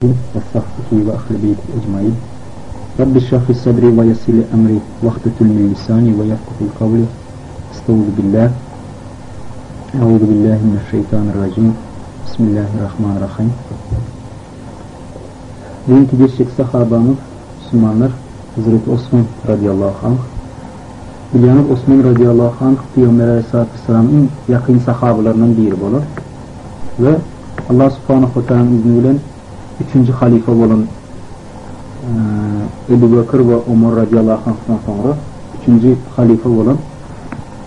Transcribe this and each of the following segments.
وصحبه وأهل بيته أجمعين. رب اشرح لي صدري ويسر لي أمري واحلل من لساني ويفقهوا قولي. استعوذ بالله. أعوذ بالله من الشيطان الرجيم. بسم الله الرحمن الرحيم. Bugünkü gerçek sahabamız Müslümanlar Hazreti Osman radıyallahu anh. Biliyorsunuz Osman radıyallahu anh Peygamber aleyhissalatu vesselam'ın yakın sahabalarından biri olur. Ve Allah subhanahu wa ta'ala'nın izniyle 3. halife olan Ebu Bekir ve Ömer radıyallahu anh'tan sonra 3. halife olan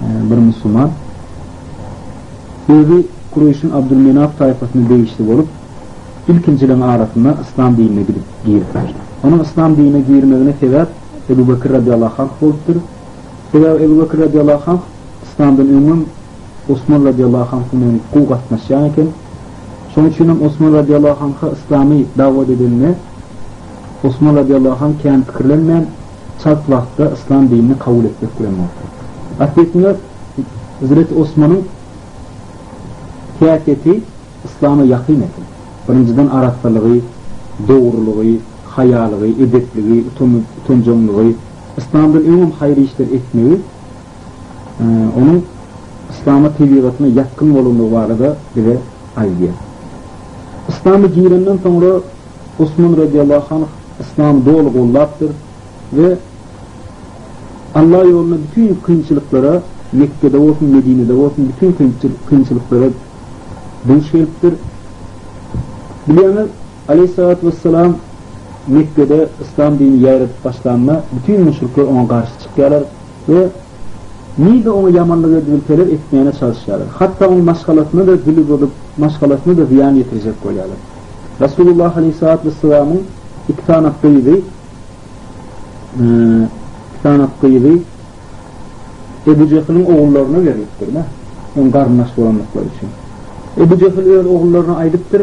bir Müslüman. Özü Kureyş'in Abdülmenaf tayfasını değişti olup ilkincilerin arasında İslam dinine girdiler. Onun İslam dinine girmesine sebep Ebu Bekir radıyallahu anh oldudur. Sebep Ebu Bekir radıyallahu anh İslam'dan ümüm Osman radıyallahu anh'ın kuvvet atmışyan iken son için Osman radıyallahu anh'a İslami davet edilme Osman radıyallahu anh kendi fikirlenmeyen çat vaxtda İslam dinini kabul etmek kullanmakta. Aslında Hazreti Osman'ın siyaseti İslam'a yakın etti. Birinciden araçlığı, doğruluğu, hayalığı, edepliği, utancanlığı, İslam'dan ümum hayırlı işler etmeyi, onun İslam'a tebliğatına yakın olumlu var da bile ayrıya. İslam'ı girenden sonra Osman radıyallahu anh İslam'ı doğru kollattır ve Allah yoluna bütün kıyınçılıklara Mekke'de olsun, Medine'de olsun bütün kıyınçılıklara dönüşeliptir. Biliyorsunuz aleyhissalatü vesselam Mekke'de İslam dini yayılıp başlanma bütün müşrikler ona karşı çıkıyorlar ve neydi ona yamanlığı edilteler etmeyene çalışıyorlar. Hatta onun maşgalasına da dili olup maşgalasına da ziyan getirecek koyuyorlar. Resulullah aleyhissalatü vesselam'ın iki tane kıyıdı Ebu Cehil'in oğullarına veriliptir. Onun karnınaşlı olanlıkları için. Ebu Cehil oğullarına aydıptır.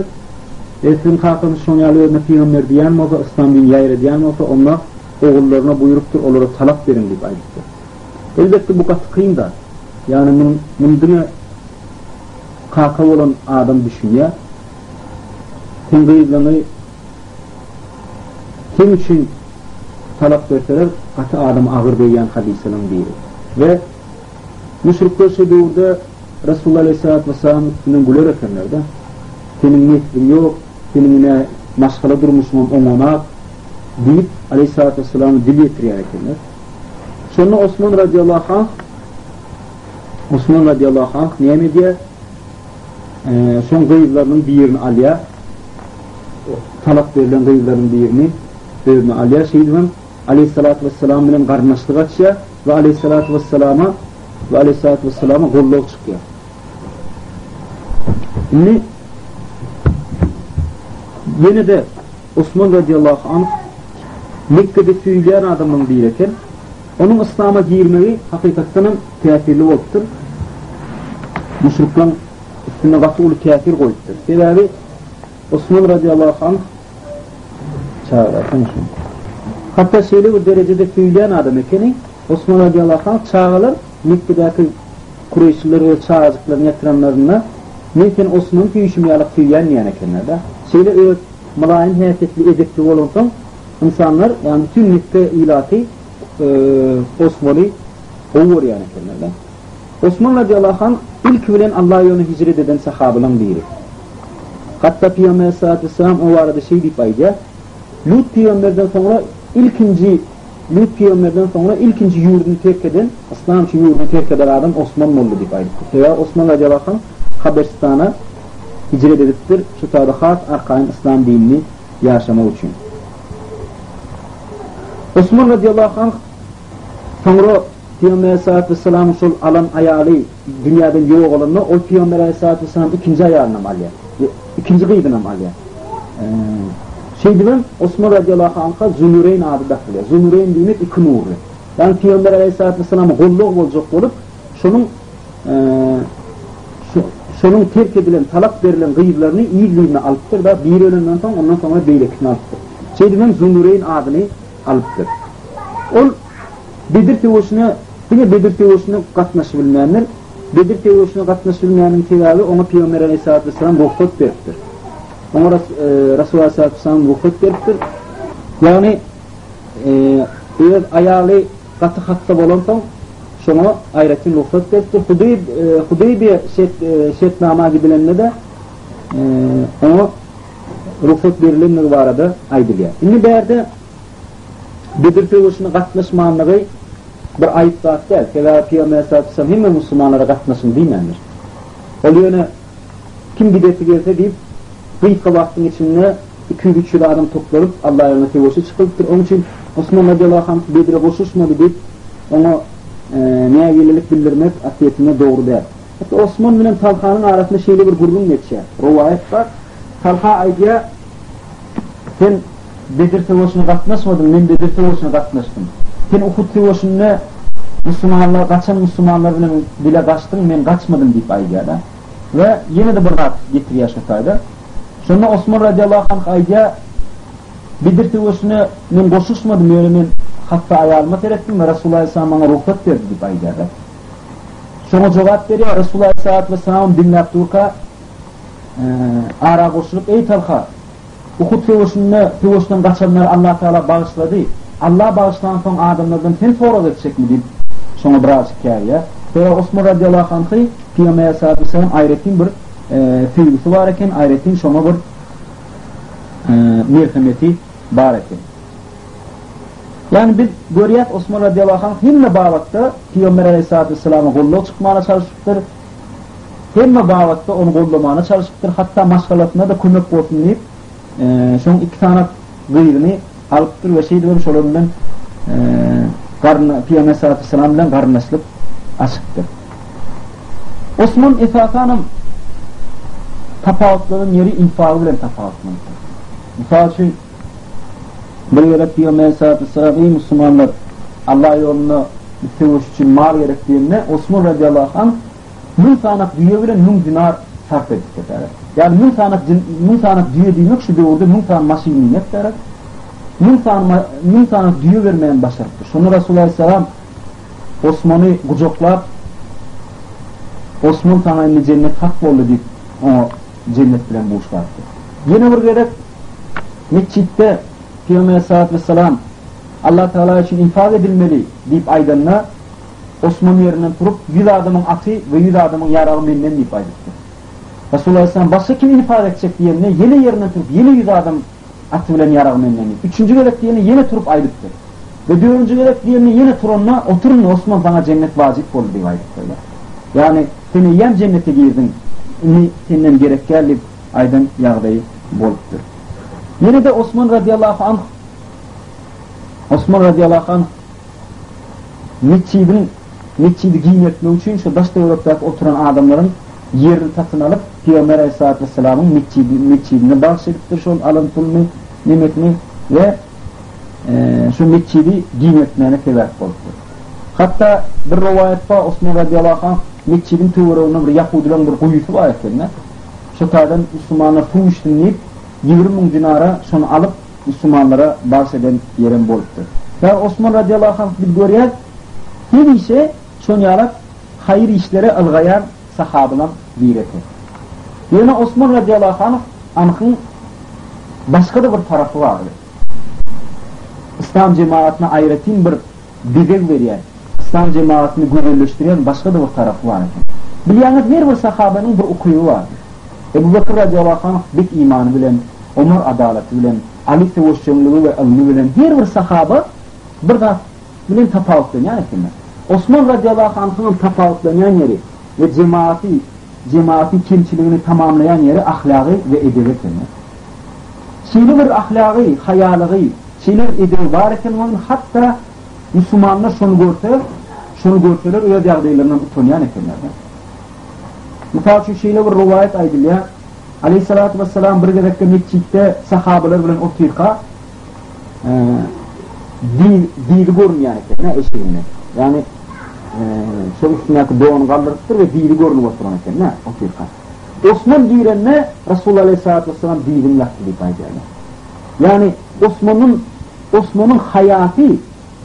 Sizin kalkınız şonyalı önüne peygamber diyen mi olsa, İslam dini yayır diyen mi olsa onlar oğullarına buyuruptur, onlara talak verin deyip aydıptır. Elbette bu katı kıyım da. Yani mümkün kalkav olan adam düşünüyor. Kim gıyıblanı kim için talak verseler katı adam ağır beyan hadisinin biri. Ve müşrikler şedurda Resulullah aleyhissalatü vesselam üstünden güler ekenler de senin neslin yok, senin yine maşgala durmuşsun ona deyip aleyhissalatü vesselam'ı dil getiriyor ekenler. Sonra Osman radıyallahu anh niye mi diye son gıyıblarının birini alıyor, talak verilen gıyıbların birini alıyor, şeydim aleyhissalatü vesselam ile karnaşlık açıyor ve aleyhissalatü vesselama golluk çıkıyor. Şimdi yine de Osman radıyallahu anh Mekke'de söyleyen adamın biriyken onun İslam'a girmeyi hakikaten tesirli oluptur. Müşriklerin üstüne katı tesir koyuptur. Sebebi Osman radıyallahu anh çağırır. Hatta şöyle bir derecede söyleyen adam ekeni Osman radıyallahu anh çağırır Mekke'deki Kureyşliler ve çağırcıkların yatıranlarına neyken Osman'ın tüyüşümyalık söyleyen yani ekenler. Şöyle evet malayın hareketli edepli olundan insanlar yani bütün Mekke ilati Osman'ı olur yani ekenler. Osman radıyallahu anh ilk bilen Allah yoluna hicret eden sahabenin biri. Hatta Peygamber aleyhissalatü vesselam o arada şey deyip aydı. Lut peygamberden sonra ilkinci yurdunu terk eden, İslam için yurdunu terk eden adam Osman oldu deyip aydı. Veya Osman radıyallahu anh Haberstan'a hicret ediptir. Şu tarihat arkayın İslam dinini yaşamak için. Osman radıyallahu anh sonra Peygamber aleyhissalatü vesselam'ın sol alan ayalı dünyadan yok olanı o Peygamber aleyhissalatü vesselam ikinci ayağına malya. İkinci kıydına malya. Şeydiğim Osman radıyallahu anh'a Zünureyn adı da kılıyor. Zünureyn demek iki nurlu. Yani Peygamber aleyhissalatü vesselam'a golluk olacak olup şunun terk edilen, talak verilen gıyıblarını iyiliğine alıptır da bir önünden sonra ondan sonra beylekini alıptır. Şeydiğim Zünureyn adını alıptır. O Bedir teorisine katlaşabilmeyenler Bedir teorisine katlaşabilmeyenin tevavi ona Peygamber aleyhissalatü vesselam ruhsat veriptir. Ona Resulullah sallallahu aleyhi ve sellem ruhsat beripdir. Yani eğer ayalı katı hatta bolan soň şoňa aýratyn ruhsat beripdir. Hudaybiye şertnama gidilenle de ona ruhsat berilenler barada aýdylýar. Indi berde Bedir töwüşüne gatnaşmanlygy bir aýyp zat däl. Kela Peygamber sallallahu aleyhi ve sellem hemme musulmanlara gatnaşyn diýmendir. Ol ýöne kim gidesi gelse diýip kıyıkka vaktin içinde 2-3 adam toplanıp Allah yoluna tevoşu çıkılıptır. Onun için Osman radıyallahu anh Bedir'e koşuşmadı deyip ona neye gelilik bildirmek atiyetine doğru der. Hatta Osman ile Talha'nın arasında şeyli bir gurrun geçer. Rivayet var. Talha aydiya sen Bedir tevoşuna katlaşmadın, ben Bedir tevoşuna katlaştım. Sen Uhud tevoşuna Müslümanlar, kaçan Müslümanlar bile kaçtın, ben kaçmadım deyip aydiya da. Ve yine de bir rahat getiriyor şatayda. Sonra Osman radıyallahu anh aydiya Bedir tevoşuna men koşuşmadım, öyle men hatta ayağıma terettim ve Resulullah sallallahu aleyhi ve sellem ruhsat verdi deyip aydiya da. Sonra cevap veriyor Resulullah sallallahu aleyhi ve sellem dinlep durka ara koşulup ey Talha Uhud tevoşundan kaçanları Allah Teala bağışladı. Allah bağışlanan son adamlardan sen sonra edecek mi deyip sonra biraz hikaye. Sonra Osman radıyallahu anh'ı Peygamber sallallahu aleyhi ve sellem ayretin bir fiilisi var eken ayretin şoma bir merhameti var eken. Yani biz görüyat Osman radıyallahu anh hemme bağlatta Peygamber aleyhissalatu vesselam'a golluğa çıkmana çalışıptır. Hemme bağlatta onu gollamana çalışıptır. Hatta maşgalatına da kömek olsun deyip şunun 2 tane gıyrini alıptır ve şey diyorum şolarından Peygamber sallallahu aleyhi ve sellem ile karınlaşılıp açıktır. Osman esasanım tapavutların yeri infakı bilen tapavutlanır. Misal için bir yere Peygamber sallallahu aleyhi ve sellem ey Müslümanlar Allah yoluna seviş için mal gerektiğinde Osman radıyallahu anh 1000 tane düğe bilen 1000 dinar sarf edip eder. Yani 1000 tane düğe demek şu devirde 1000 tane maşini yaptılar. 1000 tane düğe vermeyen başarıptır. Sonra Resulullah sallallahu Osman'ı kucaklap Osman tanayını cennet hak oldu deyip o cennet bilen buluşlardı. Yine bir gerek mescitte Peygamber sallallahu aleyhi ve sellem Allah Teala için infak edilmeli deyip aydanına Osman yerinden turup 100 adamın atı ve 100 adamın yarağı menden deyip aydıktır. Resulullah sallallahu başka kim infak edecek diyene yine yerinden turup yine 100 adam atı bilen yarağı menden deyip. 3. gerek diyene yine turup aydıktır. Ve 4. gerek diyene yine turunla oturun Osman sana cennet vacip oldu deyip aydıktır. Yani seni yem cennete girdin senden gerek gelip aydan yağdayı boluptur. Yine de Osman radıyallahu anh mescidi giyinetmek için şu daş devletteki oturan adamların yerini satın alıp Peygamber aleyhissalatu vesselam'ın mescidine bahsediptir şu alın pulunu, nimetini ve şu mescidi giyinetmeyene sebep boluptur. Hatta bir rivayet var Osman radıyallahu anh mescidin tuğrağının bir Yahudilerin bir kuyusu var efendim. Şu tarzdan Müslümanlar su içtinleyip 20.000 dinara şunu alıp Müslümanlara bahseden yerin boluptur. Yani Osman radıyallahu anh bir görüyor her işe şunu yarak hayır işlere ılgayan sahabılan giyretir. Yani Osman radıyallahu anh'ın başka da bir tarafı vardı. İslam cemaatine ayretin bir bedel veriyen, İslam cemaatini güzelleştiren başka da bir tarafı var. Biliyorsunuz her bir sahabenin bir okuyu vardı. Ebu Bekir radıyallahu anh bek imanı bilen, Ömer adaleti bilen, Ali tevoşçumluğu ve ilmi bilen her bir sahabe bir da bilen tapavutlayan kimler. Osman radıyallahu anh'ın tapavutlayan yeri ve cemaatin kimçiliğini tamamlayan yeri ahlakı ve edebi kimler. Şeyli bir ahlakı, hayalığı, şeyler edebi var iken hatta Müslümanlar şunu görseler öyle yağdaylarından utanıyan kimlerden. Misal şu şeyle bir rivayet aydılıyor. Aleyhissalatu vesselam bir gerekte mescitte sahabeler bilen oturka dili görünüyor ne eşeğine. Yani şu üstündeki doğanı kaldırıptır ve dili görünüp oturan ne oturka. Osman direnine Resulullah aleyhissalatu vesselam dilini yaptı deyip aydılıyor. Yani Osman'ın hayatı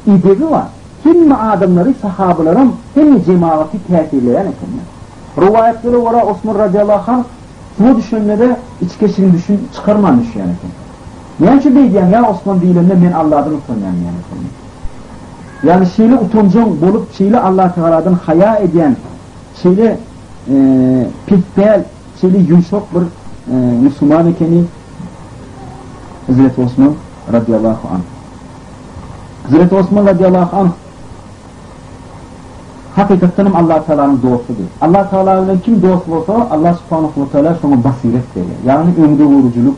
idebi var. Hem adamları sahabelerin hem cemaati tesirleyen ekimler. Rivayetleri var Osman radıyallahu anh bu düşünmede içkeşini düşün, çıkarman düş yani. Yani şu deydiyen ya Osman değilimde men Allah'dan utanmayan yani. Yani şeyle utancan bolup şeyle Allah Teala'dan haya eden, şeyle pitbel, şeyle yumuşak bir Müslüman ekeni Hazreti Osman radıyallahu anh. Hazreti Osman radıyallahu anh hakikaten Allah Teala'nın dostudur. Allah Teala'nın kim dost olsa Allah subhanahu wa ta'ala şuna basiret verir. Yani ömrü vuruculuk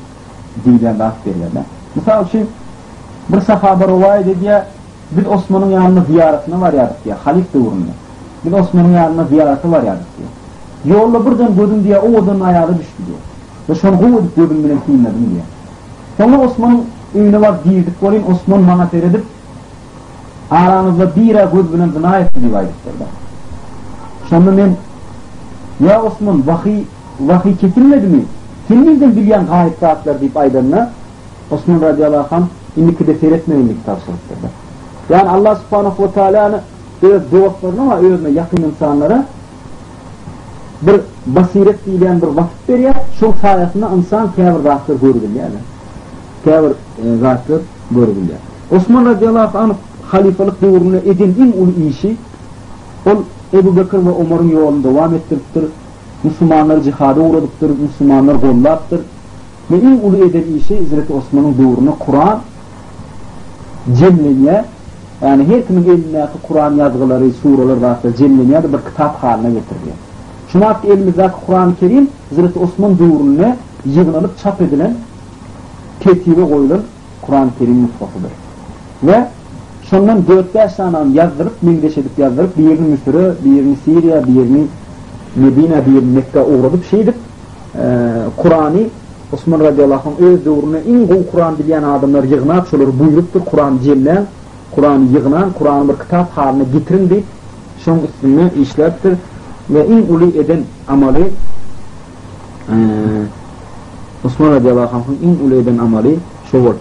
diyen laf verirler. Mesela şu bir sahabe rivayet ediyor, biz Osman'ın yanına ziyaretine var yadık diye, halif devrinde. Biz Osman'ın yanına ziyareti var yadık diye. Yolda buradan gördüm diye o odanın ayağı düştü diye. Ve şunu kuvvedik gördüm bile kıyımladım diye. Sonra Osman'ın evine var girdik, olayım Osman bana seyredip aranızda bir ay göz bilen zina etti diye aydıklarında. Sonra ben ya Osman vahiy kesilmedi mi? Kim bilden bilyen gayet saatler deyip aydanına Osman radıyallahu anh indiki de seyretmeyinlik tavsiyetlerde. Yani Allah subhanahu wa ta'ala'nın öz dostlarına ama özüne yakın insanlara bir basiret diyen bir vakit veriyor. Şu sayesinde insan kâvir rahatlar görüldü yani. Kâvir rahatlar görüldü. Osman radıyallahu anh halifalık devrine edindiğin ulu işi o Ebu Bekir ve Ömer'in yolunu devam ettiriptir. Müslümanlar cihada uğradıktır, Müslümanlar gollattır. Ve en ulu eden işi Hazreti Osman'ın devrine Kur'an cemleniye, yani her kimin elindeki Kur'an yazgıları, sureler varsa cemleniye de bir kitap haline getiriyor. Şuna hatta elimizdeki Kur'an-ı Kerim Hazreti Osman devrine yığınlanıp çap edilen, tertibe koyulan Kur'an-ı Kerim nüshasıdır. Ve şundan 4-5 tane yazdırıp, mendeş edip yazdırıp, bir yerini Mısır'ı, bir yerini Suriye, bir yerini Medine, bir yerini Mekke uğradıp şeydip, Kur'an'ı Osman radıyallahu anh öz devrine en gol Kur'an bilen adamlar yığınak şoları buyruptur, Kur'an cemlen, Kur'an'ı yığınan, Kur'an'ı bir kitap haline getirin deyip, şunun üstüne işlerdir ve en ulu eden amali Osman radıyallahu anh'ın en ulu eden amali şu vardır.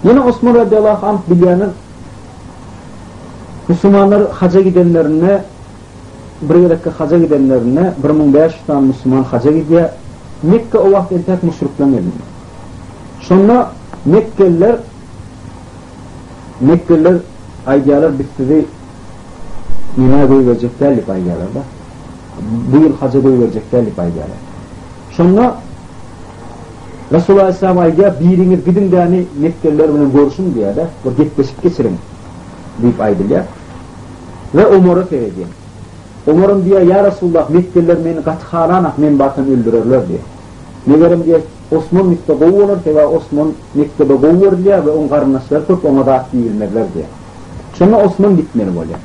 Yine Osman radıyallahu anh bilenin Müslümanlar haca gidenlerine bir yere haca gidenlerine 1500 tane Müslüman haca gidiyor. Mekke o vakit erkek müşrikler edildi. Sonra Mekkeliler aydiyalar biz sizi Mina'ya verecekler deyip aydiyalar da. Bu yıl haca verecekler deyip aydiyalar. Sonra Resulullah Aleyhisselam aydiya biriniz gidin de hani Mekkeliler bunu görüşün diye de bu getleşik geçirin deyip aydiyalar. Ve Ömer'e söyledi. Ömer'im diye ya Resulullah Mekkeliler beni katıhalanak men batın öldürürler diye. Negerim diye Osman Mekke'de olur ve Osman Mekke'de olur diye ve onun karınlaşları çok ona da bilmezler diye. Sonra Osman gitmeli böyle.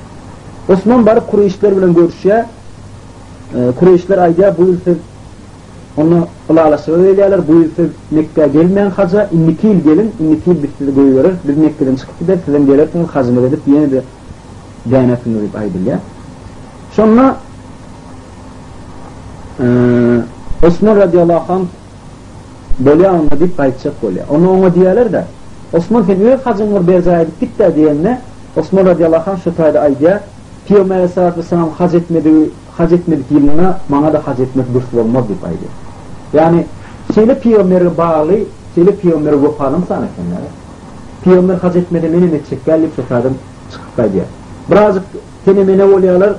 Osman barıp Kureyşler bilen görüşüyor. Kureyşler ayda bu yıl siz onu ılalaşır ediyorlar. Bu yıl siz Mekke'ye gelmeyen haca 2 yıl gelin, 2 yıl biz sizi koyuyoruz. Biz Mekke'den çıkıp gider, sizden gelirsiniz hacını edip yine de dayanasını deyip aydılıyor. Sonra Osman radıyallahu anh böyle ona deyip kayıtacak böyle. Ona diyorlar da Osman sen öyle hacın var berzaya gittik de diyenle Osman radıyallahu anh şu tayda aydiya Peygamber aleyhissalatu vesselam hac etmedik yılına bana da hac etmek dursun olmaz deyip aydiya. Yani şeyle Peygamber'e bağlı, şeyle Peygamber'e vefalım sana kendileri. Peygamber hac etmedi benim edecek gelip şu taydan çıkıp aydiya. Birazcık tenemene oluyorlar.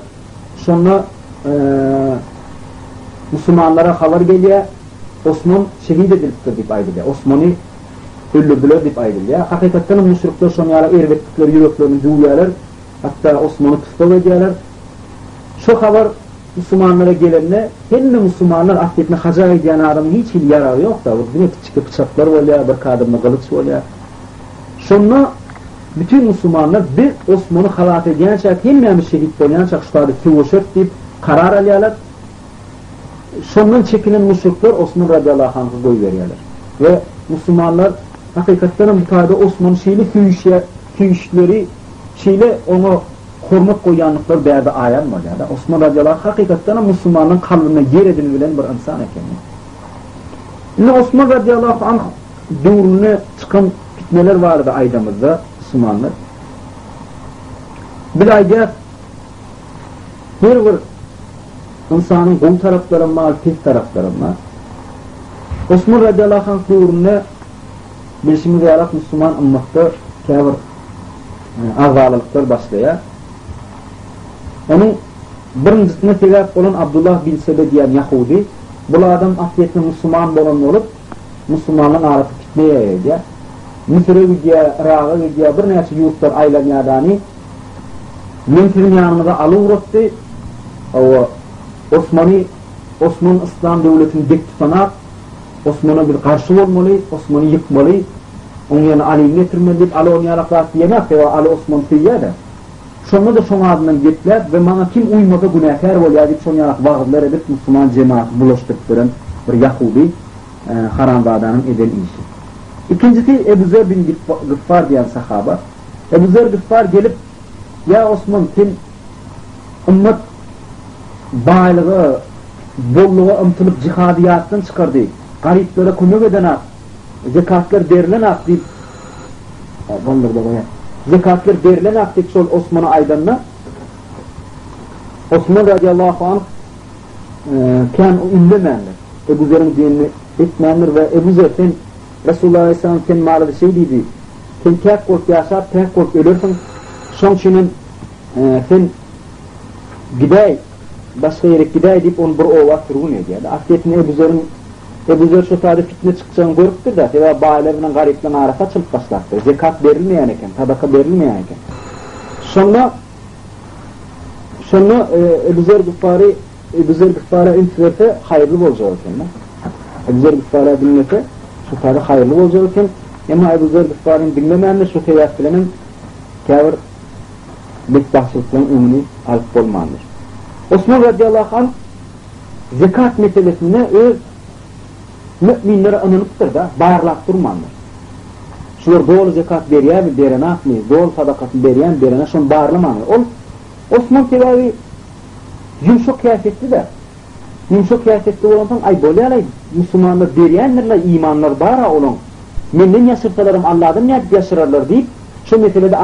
Sonra Müslümanlara haber geliyor. Osman şehit ediliptir deyip aydılıyor. Osman'ı öldürdüler deyip aydılıyor. Hakikaten müşrikler sonra erbettikleri yüreklerini duyuyorlar. Hatta Osman'ı pistol ediyorlar. Şu haber Müslümanlara gelenle hem Müslümanlar aktifine haca ediyen adamın hiç yararı yok da. Yine küçük bıçaklar oluyor, bir kadınla kılıç oluyor. Sonra bütün Müslümanlar bir Osman'ı halat ediyen çak hem şehit olayan çak şu tabi tüvüşet deyip karar alıyorlar. Sondan çekilen müşrikler Osman radıyallahu anh'ı koy veriyorlar. Ve Müslümanlar hakikaten bu tabi Osman'ın şeyli tüyüşleri şeyle onu hürmet koyanlıklar berde ayan mı ya da Osman radıyallahu anh hakikaten Müslümanın kalbine yer edinilen bir insan eken. Yine Osman radıyallahu anh doğruna çıkan fitneler vardı aydamızda Müslümanlar. Bir ayda her bir insanın kol tarafları var, pis tarafları var. Osman radiyallahu anh döwründe bilişimiz yarak Müslüman ümmetde käbir azalyklyklar başlaýar. Onun birincisine sebep bolan Abdullah bin Sebe diýen Yahudi, bu adam aslında Müslüman bolan olup Müslümanlaryň arasy fitneye ýaýar. Misre gidiyor, Irak'a gidiyor, bir näçe ýurtlar aýlanýardany. Men sizin ýanymyza alyp Osman İslam döwletini dik tutanap, Osman'a bir karşı bolmaly, Osman'ı yıkmaly, onu ýana alyny getirmeli diýip Alony ýalaklar diýmek we Ali Osman diýýär. Şonda da şoň adından getler ve maňa kim uýmasa günäkär bolýar diýip şoň ýalak wagtlar edip Müslüman jemaaty bulaşdyryp bilen bir Yahudi haramzadanyň eden işi. İkincisi Ebu Zer bin Gıffar diyen sahaba. Ebu Zer Gıffar gelip ya Osman sen ümmet bağlığı, bolluğa ımtılıp cihadiyattan çıkardı. Gariplere kömek eden at. Zekatlar berilen at deyip zekatlar berilen at deyip sol Osman'a aydanına Osman radiyallahu anh kan ünlemenler. Ebu Zer'in dinini etmenler ve Ebu Zer sen Resulullah Aleyhisselam sen mağarada şey dedi, sen tek kork yaşar, tek kork ölürsün, son çinin sen gidey, başka yere gidey deyip onu bir ova sürgün ediyor. Asliyetini Ebu Zer şu tadı fitne çıkacağını görüptür da, veya bağlarıyla gariple arası açılıp başlattır. Zekat verilmeyen eken, tabaka verilmeyen eken. Sonra Ebu Zer Gıffar'a intiverse hayırlı olacağı eken. Ebu Zer Gıffar'a dinlese, şu tadı hayırlı olacağı için ama Ebu Zer Gıffar'ın dinlemeyenler şu teyatlarının kâvir bekbahçılıkların ümini alıp olmandır. Osman radiyallahu anh zekat meselesine öz müminlere anılıptır da bağırlap durmandır. Şular doğru zekat veriyor mi, berene atmayız, doğru sadakatını veriyor mi, berene şunu bağırlamandır. Osman tevavi yumuşak kıyafetli de yumuşak kıyafetli olandan ay böyle alay Müslümanlar veriyenlerle imanlar bara olan menden yaşırtalarım Allah'dan ne yaşırarlar deyip şu meselede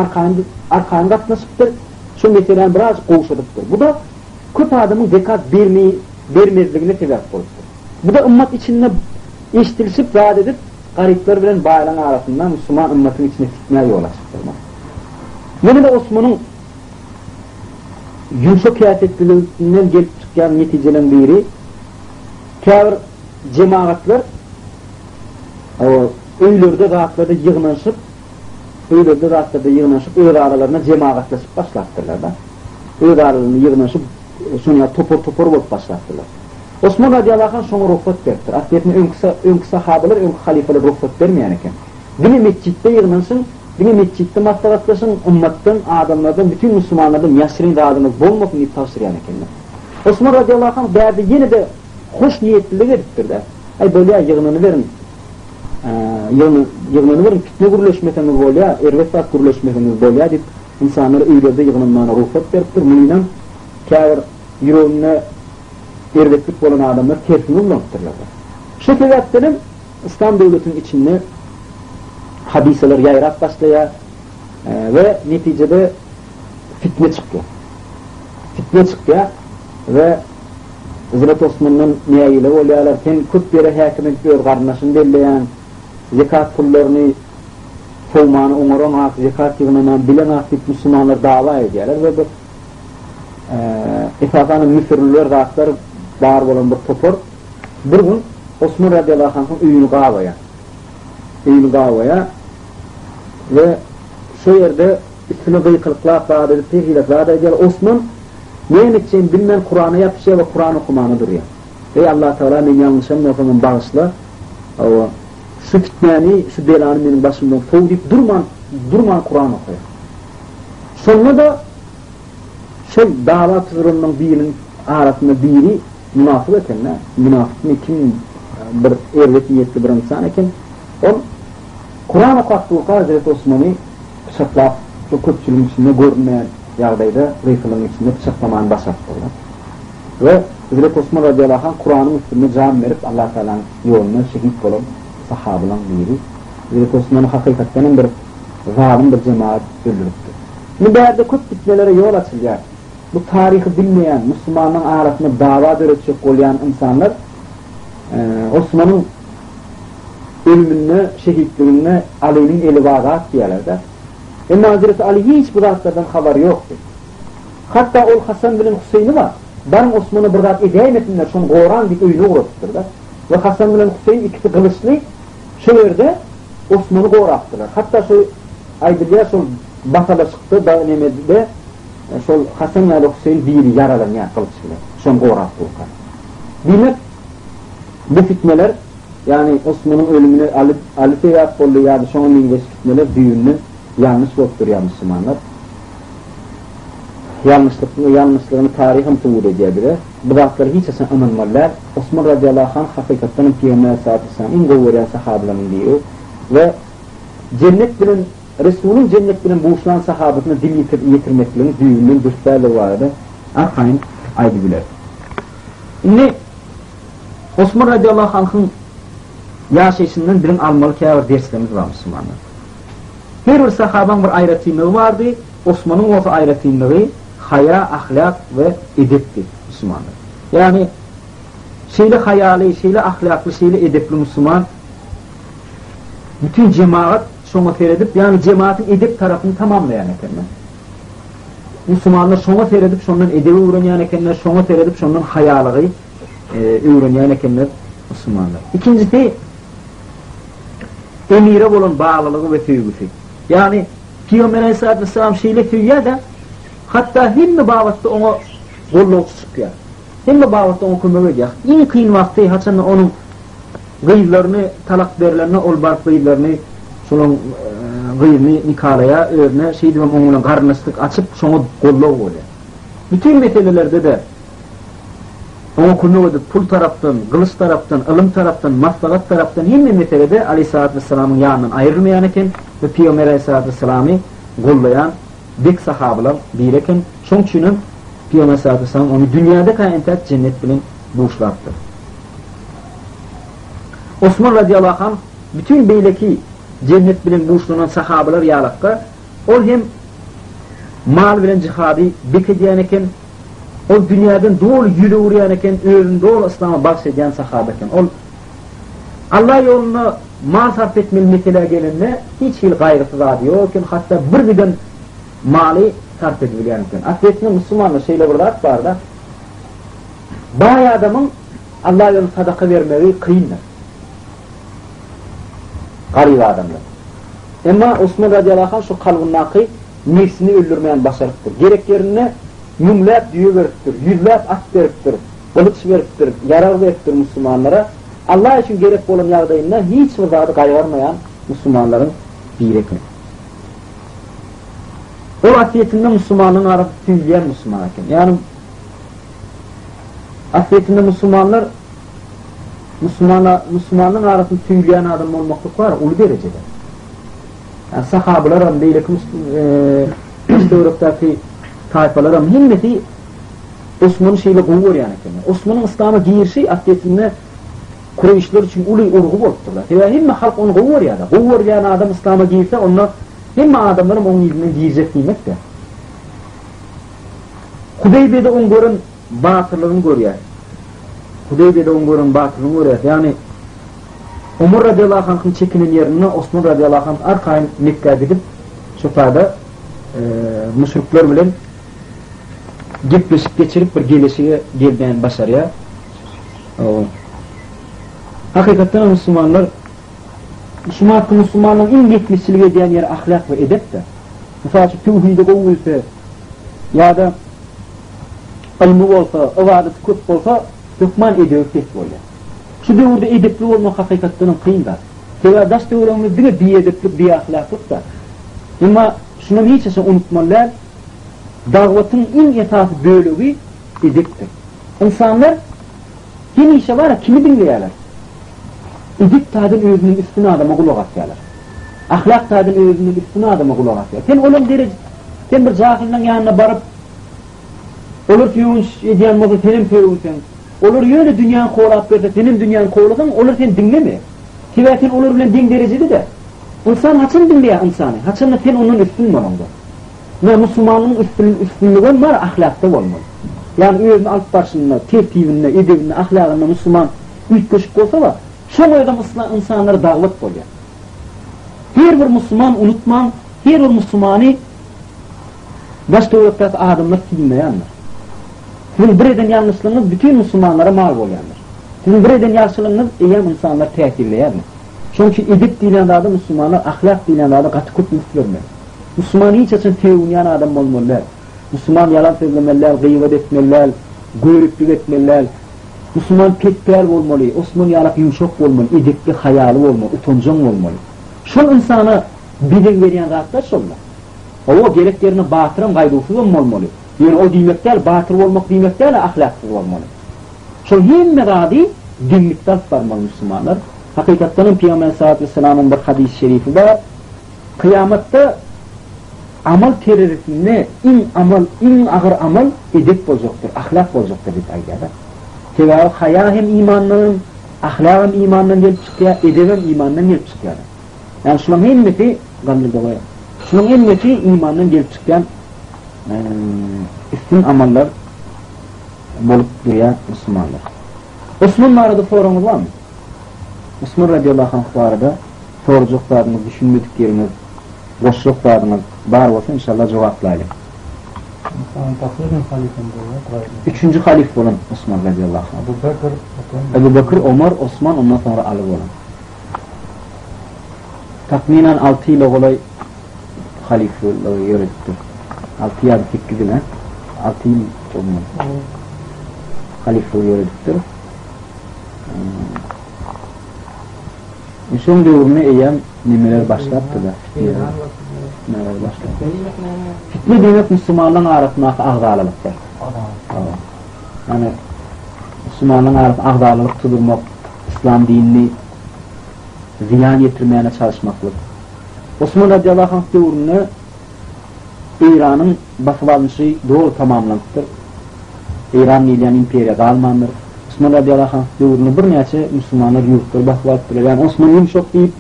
arkayın katlaşıptır, şu meselenin biraz koğuşadıptır. Bu da kötü adamın zekat vermezliğine sebep olmuştur. Bu da ümmet içinde iştilişip vaat edip garipler bilen bağlan arasından Müslüman ümmetin içine fitneye yol açıktır. Yine de Osman'ın yumuşak kıyafetliliğinden gelip çıkan neticelerin biri kâvir cemaatler öylerde rahatlarda yığınlaşıp öyle aralarına cemaatlaşıp başlattırlar da. Öyle aralarına yığınlaşıp sonra topor bolup başlattırlar. Osman radiyallahu anh şonu ruhsat veripdir. Aslında ön sahabeler, ön halifeler ruhsat vermeyen eken. Bini mescitte yığınlaşın, bini mescitte maslahatlaşın, ümmetten, adamlardan, bütün Müslümanlardan yaşırın rahatınız bolmasın deyip tavsiyen ekenler. Osman radiyallahu anh derdi yine de hoş niyetlilik ediptir de. Ay böyle ya yığınını verin. Yığınını verin, fitne gürleşmeseniz böyle ya, ervesat gürleşmeseniz böyle ya deyip insanlara öylerde yığınınlarına ruhsat veriptir. Bununla kâvir yüreğine ervetlik olan adamlar tersini ulanıktırlar. Şu sebeplerin İslam devletinin içinde hadiseler yayrak başlaya ve neticede fitne çıkıyor ve Hazreti Osman'ın niyeyle olaylarken kut yere hakimet bir kardeşini belleyen zekat pullarını soğumanı umaran zekat yığınından bilen aktif Müslümanlar dava ediyorlar ve bu İfadanın müfürlüler rahatlar bağır olan bir topor bir gün Osman radiyallahu anh'ın öyünü kavaya ve şu yerde üstüne gıykılıklar vaat edip tehilekler ediyorlar. Osman neyin için bilmem Kur'an'a yapışıyor ve Kur'an okumanı duruyor. Ey Allah Teala ben yanlışım yapamam bağışla şu fitneni, şu belanı benim başımdan soğuk deyip durman Kur'an okuyor. Sonra da dava tuzurunun birinin arasında biri münafık ekenler, münafıkın kim bir ervet niyetli bir insan eken, on Kur'an okuttuğu Hazreti Osman'ı bıçaklap, şu köpçülüğün içinde görünmeyen yağdayda reyfılığın içinde bıçaklamanı başlattırlar. Ve Hazreti Osman radiyallahu anh Kur'an'ın üstünde can verip Allah Teala'nın yoluna şehit olan sahabılan biri. Hazreti Osman'ı hakikaten bir zalim bir cemaat öldürüptür. Müdaherde köp fitnelere yol açılacak. Bu tarihi bilmeyen, Müslümanın arasında dava dörecek olayan insanlar Osman'ın ölümüne, şehitliğine Ali'nin eli vadat diyorlar da. Ama Hazreti Ali hiç bu zatlardan haberi yoktu. Hatta ol Hasan bilen Hüseyin'i var. Ben Osman'ı bırdat edemesinler, şunu Goran bir öyle uğrattılar. Ve Hasan bilen Hüseyin ikisi kılıçlı, şu yerde Osman'ı Gorattılar. Hatta şu Aydılya şu batala çıktı, Dağnemedi'de şu Hasan ve Hüseyin biri yaralan ya kılıçlı. Şunu Gorattı o kadar. Demek bu fitneler, yani Osman'ın ölümüne Ali Feyyat Bollu yani şunun ingeç fitneler düğününü yanlış yoktur ya Müslümanlar. Yanlışlığını tarihim tuğur ediyebilir. Bu zatları hiç esen anılmalılar. Osman radiyallahu anh hakikaten Peygamber sallallahu aleyhi ve sellem in govuryan sahabelerinin diyor. Ve cennet bilen, Resul'ün cennet bilen boğuşulan sahabetine dil yitirmeklerini düğünün dürtlerle vardı. Arkayın aydı bilir. Şimdi Osman radiyallahu anh'ın yaşayışından birin almalı kâvar derslerimiz var Müslümanlar. Her bir sahabanın bir ayrıtınlığı vardı. Osman'ın o ayrıtınlığı haya, ahlak ve edepti Müslümanlar. Yani şeyle hayali, şeyle ahlaklı, şeyle edepli Müslüman bütün cemaat şuna seyredip, yani cemaatin edep tarafını tamamlayan ekenler. Müslümanlar şuna seyredip, şundan edebi öğrenen ekenler, şuna seyredip, şundan hayalığı öğrenen ekenler Müslümanlar. İkincisi, emire olan bağlılığı ve tövgüsü. Yani Peygamber Aleyhisselatü Vesselam şeyle tövgüye de hatta hem bağlattı ona golluğu çıkıyor. Hem bağlattı ona kılmaya ediyor. En kıyın vakti haçanla onun gıyırlarını, talakberlerini, olbark gıyırlarını, şunun gıyırını nikalaya, örne, şey diyorum onunla karnıslık açıp şuna golluğu oluyor. Bütün meselelerde de ona kılmaya ediyor. Pul taraftan, kılıç taraftan, ılım taraftan, maslahat taraftan hem meselede Aleyhisselatü Vesselam'ın yanından ayrılmayan iken ve Peygamber Aleyhisselatü Vesselam'ı gollayan bek sahabeler bireken çünkü Peygamber Aleyhisselatü Vesselam onu dünyada kaynat cennet bilen buluşlattı. Osman radıyallahu anh bütün beyleki cennet bilen buluşlanan sahabeler yalakka o hem mal bilen cihadı bek ediyen iken o dünyadan doğru yürü uğrayan iken öğün doğru İslam'a bahsediyen sahabeken o Allah yoluna mal sarf etmeli meseleye gelinle hiç gayrısı var diyor ki hatta bir giden mali sarf edilen iken aslında Müslümanlar şeyle burada at var da bayağı adamın Allah yoluna sadaka vermeyi kıyınlar garibi adamlar ama Osman radıyallahu anh şu kalbundaki nefsini öldürmeyen başarıktır gerek yerine mümlep düğü veriptir, yüzlep at veriptir, kılıç veriptir, yarar veriptir Müslümanlara. Allah için gerek olan yardayından hiç fırzadı kayvarmayan Müslümanların bireki. O vasiyetinde Müslümanların arası tüyleyen Müslüman hakim. Yani vasiyetinde Müslümanların arasında tüyleyen adam olmaklık var, ulu derecede. Yani sahabeler ama değil ki Müslümanlıktaki tayfalara himmeti Osman'ın şeyle kuvur yani. Osman'ın İslam'a girişi aslında Kureyşler için ulu urgu oldular. Yani himme halk onu kuvur yani. Kuvur yani adam İslam'a girse onunla himme adamların onun yüzünden girecek demek de. Hudeybiye'de onu görün batırlığını görüyor. Hudeybiye'de onu görün batırlığını görüyor. Yani Umar radıyallahu anh'ın çekinin yerine Osman radıyallahu anh arkayın Mekke'ye gidip şu fayda müşrikler bilen gitleşip geçirip bir gelişiye geldiğin başarıya hakikaten Müslümanların en yetmişçiliği ediyen yer ahlak ve edep de mesela şu tevhide kovulsa ya da ilmi olsa, ibadet köp olsa hükman ediyor tek böyle şu devirde edepli olmak hakikaten kıyın da sebebi daş devirinde bile bir edeplik bir ahlaklık da ama şunu hiç unutmalılar davetın en esas bölüğü edeptir. İnsanlar kimi işe var ya kimi dinleyorlar. Edep tadın özünün üstüne adama kulak atıyorlar. Ahlak tadın özünün üstüne adama kulak atıyorlar. Sen onun derece, sen bir cahilden yanına barıp olur tüyünç ediyen olsa senin tüyünçsen olur yöne dünyanın koğlap verse senin dünyanın koğlasan olur sen dinleme. Tibetin olur bilen din dereceli de insan haçın dinleyen insanı. Haçınla sen onun üstün var onda. Ve Müslümanın üstünlüğü var, ahlakta olmalı. Yani özünün alt başında, tertibinde, edebinde, ahlakında Müslüman üç köşük olsa da, Şoň adam insanlara dagwat bolýar. Her bir musulman unutman, her bir musulmany baş döwletde adamlar bilmeýänler. Sizin bir eden yanlışlığınız bütün musulmanlara mal bolýandyr. Sizin bir eden ýaşylygyňyz eýem insanlar täsirleýär. Çünkü edip diýen adam musulmanlar, ahlak diýen adam gaty köp üstürler. Musulman hiç için teýünýän adam bolmalylar. Musulman yalan söylemeler, gıybet etmeler, göýrüklük etmeler. Musulman petper bolmaly, Osman ýalak ýumşak bolmaly, edepli, hayaly bolmaly, utanjak bolmaly. Şol insana bilen berýän zatlar şollar. O gereklerini batyram gaýdusy bolmaly. Yani o diýmekler batyr bolmak diýmekler ahlaksyz bolmaly. Şol hemme gady dinlikden barmaly musulmanlar. Hakykatdan Peygamber sallallahu aleyhi ve sellem'in bir hadis-i şerifi var. Kıyamatda amal teröristine in ağır amal edep bozaktır, ahlak bozaktır diýip aýdýar. Sebäbi haya hem imandan, ahlak hem imandan gelip çykýar, edep hem imandan gelip çykýar. Yani şunun hemmeti gandyrda goýar. Şunun hemmeti imandan gelip çykýan üstün amallar bolup durýar musulmanlar. Osman barada soraňyz barmy? Osman radiyallahu anh barada sorajaklarynız, düşünmedikleriniz, boşluklarınız bar bolsa inşallah jogaplayly. Üçüncü halif bolan Osman radiyallahu anh. Ebu Bekir, Omar, Osman, ondan sonra Ali bolan. Takminen 6 ýyl golay halifliği yöretdi. 6 ýa 8 ýyl, 6 ýyl bolmaly. Halifliği yöretdi. Şoň döwrüne eýem nimeler başlapdy da. Neler başlapdy? Fitne diýmek musulmanlaryň arasyndaky agdalylykdyr. Yani musulmanlaryň arasynda agdalylyk tudurmak, İslam dinini ziyan getirmeyene çalışmaklık. Osman radiyallahu anh döwrüne İran'ın basyp alınışı doğru tamamlanmıştır. İran diýilen imperiýa galmandyr. Osman radiyallahu anh döwrüne bir näçe musulmanlar ýurtlar basyp aldylar. Yani Osman ýumşak diýip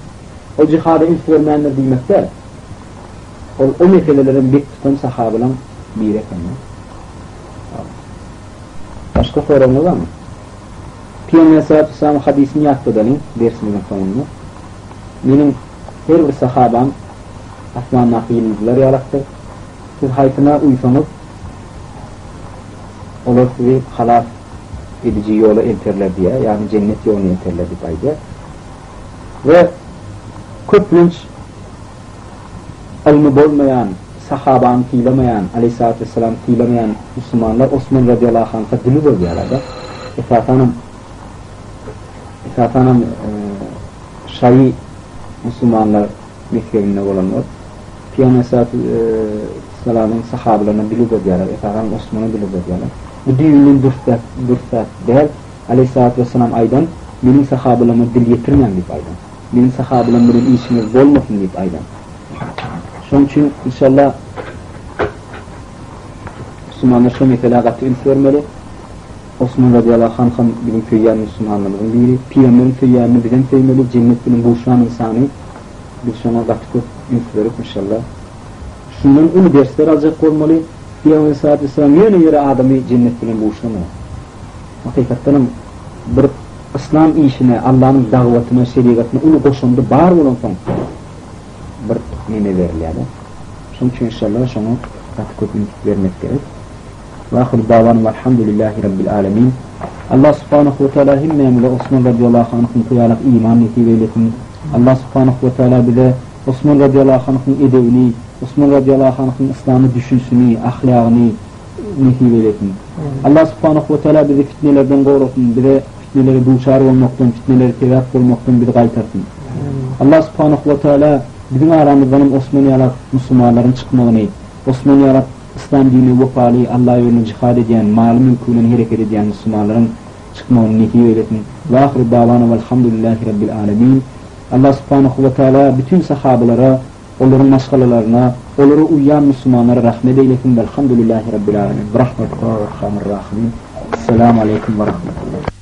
o jihada ünsürmenler diýmekler. O meselelerin bek tutan sahabalar biri ekenler. Başka sorularınız var mı? Peygamber sallallahu aleyhi ve sellem hadisini ýatdydalyň dersimizin sonunda. Benim her bir sahabam asmanna ýyldızlar ýarakdy. Siz haýtyna uysaňyz olar sizi halas edici ýola elterler diye, yani cennet ýoluna elterler diýip aýdýar. Ve köpünç ilmi bolmayan, sahabanı tiýlemeýän, aleyhissalatu vesselam tiýlemeýän musulmanlar Osman radiyallahu anh'a dili bolýarlar. Esasanam şaý musulmanlar mekrebinde bolanlar. Peygamber sallallahu aleyhi ve sellem'in sahabalaryna dili bolýarlar, esasan Osman'a dili bolýarlar. Bu dinin dursat değil, aleyhissalatu vesselam aýdan, menin sahabalaryma dil ýetirmän diýip aýdan. Menin sahabalarym bilen işiniz bolmasyn diýip aýdan. Şoň üçin inşallah musulmanlar şu mesele gaty ünsürmeli. Osman radiyallahu anh'ın bilen köýýän musulmanlaryň biri, Peygamberin köýýäni bilen köýmeli, cennet bilen bulşan insany biz şoňa gaty köp ünsürip inşallah. Şundan ulu dersler aljak bolmaly. Peygamber sallallahu aleyhi ve sellem ýöne adamy cennet bilen bulşanmaly. Hakykatdan bir İslam işine, Allah'ın dagwatyna, şeriatyna ulu goşundy bar bolan soň bir neme berilýär. Şoň üçin inşallah şoňa gaty köp vermek gerek. Wa ahir dawan elhamdülillahi rabbil alamin. Allah subhanahu wa taala himmemle Osman radiyallahu anh'ın kıyarak iman nasip eylesin. Allah subhanahu wa taala bize Osman radiyallahu anh'ın edebini, Osman radiyallahu anh'ın İslam'ı düşünsünü, ahlakyny nasip eylesin. Allah subhanahu wa taala bizi fitnelerden gorusun, bize fitneleri duçar bolmaktan, fitneleri tevap bolmaktan bizi gaýtarsyn. Allah subhanahu wa taala bizim aramızdan Osman ýalak musulmanlaryň çykmagyny, Osman ýalak İslam dinine wefaly, Allah ýolunda jihad edýän, maly mülküne hereket edýän musulmanlaryň çykmagyny nasip eylesin. Wa ahir dawana elhamdülillahi rabbil alamin. Allah subhanahu wa taala bütün sahabalara, onların maşgalalarına, onlara uyan musulmanlara rahmet eylesin. Elhamdülillahi rabbil alamin. Rahmetullahi ve rahmanir rahim. Esselamu aleyküm ve rahmetullah.